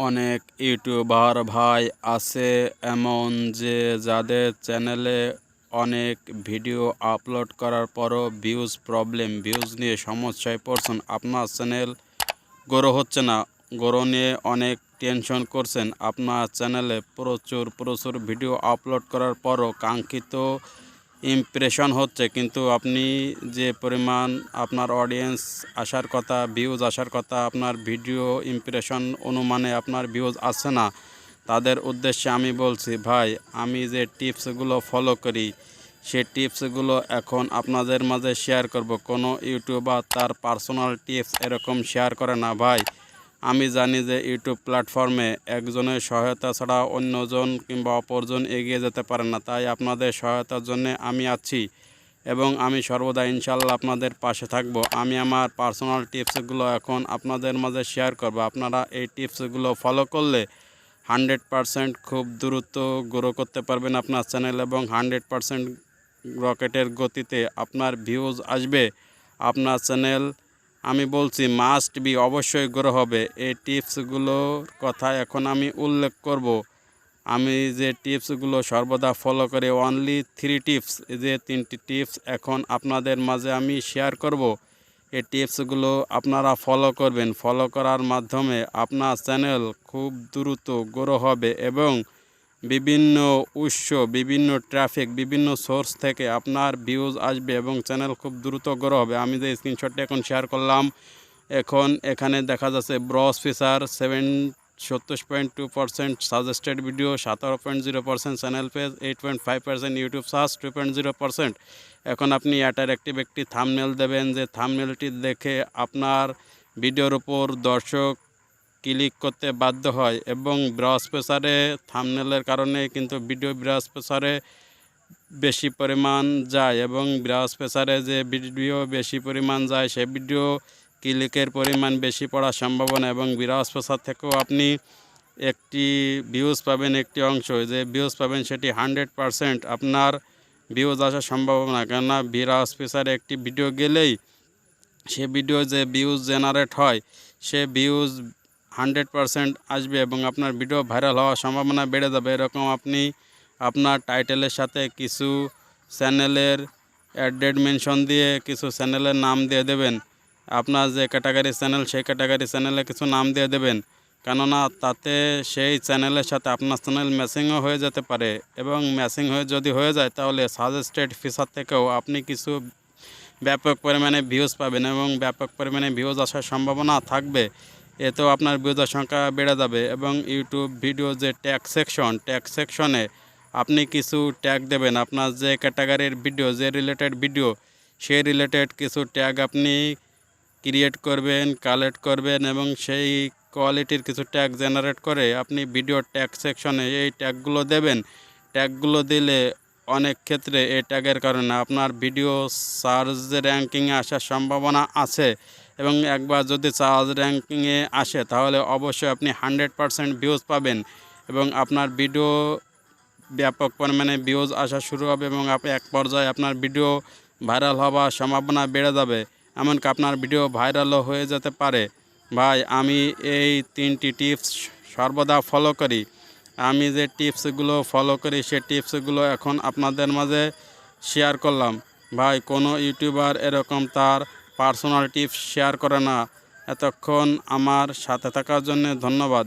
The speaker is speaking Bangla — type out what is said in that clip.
অনেক ইউটিউবার ভাই আছে এমন যে যাদের চ্যানেলে অনেক ভিডিও আপলোড করার পরও ভিউজ নিয়ে সমস্যায় পড়ছেন। আপনার চ্যানেল গ্রো হচ্ছে না, গ্রো নিয়ে অনেক টেনশন করছেন। আপনার চ্যানেলে প্রচুর ভিডিও আপলোড করার পরও কাঙ্ক্ষিত ইমপ্রেশন হচ্ছে, কিন্তু আপনি যে পরিমাণ আপনার অডিয়েন্স আসার কথা, ভিউজ আসার কথা, আপনার ভিডিও ইমপ্রেশন অনুমানে আপনার ভিউজ আসছে না। তাদের উদ্দেশ্যে আমি বলছি, ভাই আমি যে টিপসগুলো ফলো করি সেই টিপসগুলো এখন আপনাদের মাঝে শেয়ার করব। কোনো ইউটিউবার তার পার্সোনাল টিপস এরকম শেয়ার করে না ভাই। আমি জানি যে ইউটিউব প্ল্যাটফর্মে একজনের সহায়তা ছাড়া অন্যজন কিংবা অপরজন এগিয়ে যেতে পারে না। তাই আপনাদের সহায়তার জন্য আমি আছি এবং আমি সর্বদা ইনশাল্লাহ আপনাদের পাশে থাকব। আমি আমার পার্সোনাল টিপসগুলো এখন আপনাদের মাঝে শেয়ার করব। আপনারা এই টিপসগুলো ফলো করলে 100% খুব দ্রুত গ্রো করতে পারবেন আপনার চ্যানেল এবং 100% রকেটের গতিতে আপনার ভিউজ আসবে। আপনার চ্যানেল আমি বলছি মাস্ট বি অবশ্যই গ্রো হবে। এই টিপসগুলোর কথা এখন আমি উল্লেখ করব। আমি যে টিপসগুলো সর্বদা ফলো করি, অনলি 3 টিপস, যে 3টি টিপস এখন আপনাদের মাঝে আমি শেয়ার করব। এই টিপসগুলো আপনারা ফলো করবেন। ফলো করার মাধ্যমে আপনার চ্যানেল খুব দ্রুত গ্রো হবে এবং বিভিন্ন উৎস, বিভিন্ন ট্রাফিক, বিভিন্ন সোর্স থেকে আপনার ভিউজ আসবে এবং চ্যানেল খুব দ্রুত গ্রো হবে। আমি যে স্ক্রিনশটটা এখন শেয়ার করলাম, এখন এখানে দেখা যাচ্ছে Bros feature 70.2%, suggested video 17.0%, channel page 8.5%, YouTube search 2.0%। এখন আপনি অ্যাট্রাকটিভ একটি থাম্বনেল দেবেন, যে থাম্বনেলটি দেখে আপনার ভিডিওর উপর দর্শক ক্লিক করতে বাধ্য হয় এবং ব্রাউজ প্রেসারে থাম্বনেলের কারণে কিন্তু ভিডিও ব্রাউজ প্রেসারে বেশি পরিমাণ যায় এবং ব্রাউজ প্রেসারে যে ভিডিও বেশি পরিমাণ যায় সে ভিডিও ক্লিকের পরিমাণ বেশি পড়ার সম্ভাবনা এবং ব্রাউজ প্রেসার থেকেও আপনি একটি ভিউজ পাবেন, একটি অংশ যে ভিউজ পাবেন সেটি 100% আপনার ভিউজ আসার সম্ভাবনা। কেননা ব্রাউজ প্রেসারে একটি ভিডিও গেলেই সে ভিডিও যে ভিউজ জেনারেট হয় সে ভিউজ 100% আসবে এবং আপনার ভিডিও ভাইরাল হওয়ার সম্ভাবনা বেড়ে যাবে। এরকম আপনি আপনার টাইটেলের সাথে কিছু চ্যানেলের অ্যাডেড মেনশন দিয়ে কিছু চ্যানেলের নাম দিয়ে দেবেন। আপনার যে ক্যাটাগরি চ্যানেল সেই ক্যাটাগরি চ্যানেলে কিছু নাম দিয়ে দেবেন, কেননা তাতে সেই চ্যানেলের সাথে আপনার চ্যানেল ম্যাচিংও হয়ে যেতে পারে এবং ম্যাচিং যদি হয়ে যায় তাহলে সাজেস্টেড ফিচার থেকেও আপনি কিছু ব্যাপক পরিমাণে ভিউজ পাবেন এবং ব্যাপক পরিমাণে ভিউজ আসার সম্ভাবনা থাকবে। এতেও আপনার ভিউজের সংখ্যা বেড়ে যাবে এবং ইউটিউব ভিডিও যে ট্যাগ সেকশনে আপনি কিছু ট্যাগ দেবেন। আপনার যে ক্যাটাগরির ভিডিও, যে রিলেটেড ভিডিও, সেই রিলেটেড কিছু ট্যাগ আপনি ক্রিয়েট করবেন, কালেক্ট করবেন এবং সেই কোয়ালিটির কিছু ট্যাগ জেনারেট করে আপনি ভিডিও ট্যাগ সেকশনে এই ট্যাগগুলো দেবেন। ট্যাগগুলো দিলে অনেক ক্ষেত্রে এই ট্যাগের কারণে আপনার ভিডিও সার্চ র্যাঙ্কিংয়ে আসার সম্ভাবনা আছে এবং একবার যদি সার্চ র্যাঙ্কিংয়ে আসে তাহলে অবশ্যই আপনি 100% ভিউজ পাবেন এবং আপনার ভিডিও ব্যাপক পরিমাণে ভিউজ আসা শুরু হবে এবং এক পর্যায়ে আপনার ভিডিও ভাইরাল হওয়ার সম্ভাবনা বেড়ে যাবে, এমনকি আপনার ভিডিও ভাইরালও হয়ে যেতে পারে। ভাই আমি এই 3টি টিপস সর্বদা ফলো করি। আমি যে টিপসগুলো ফলো করি সেই টিপসগুলো এখন আপনাদের মাঝে শেয়ার করলাম। ভাই কোনো ইউটিউবার এরকম তার পার্সোনাল টিপস শেয়ার করে না। এতক্ষণ আমার সাথে থাকার জন্য ধন্যবাদ।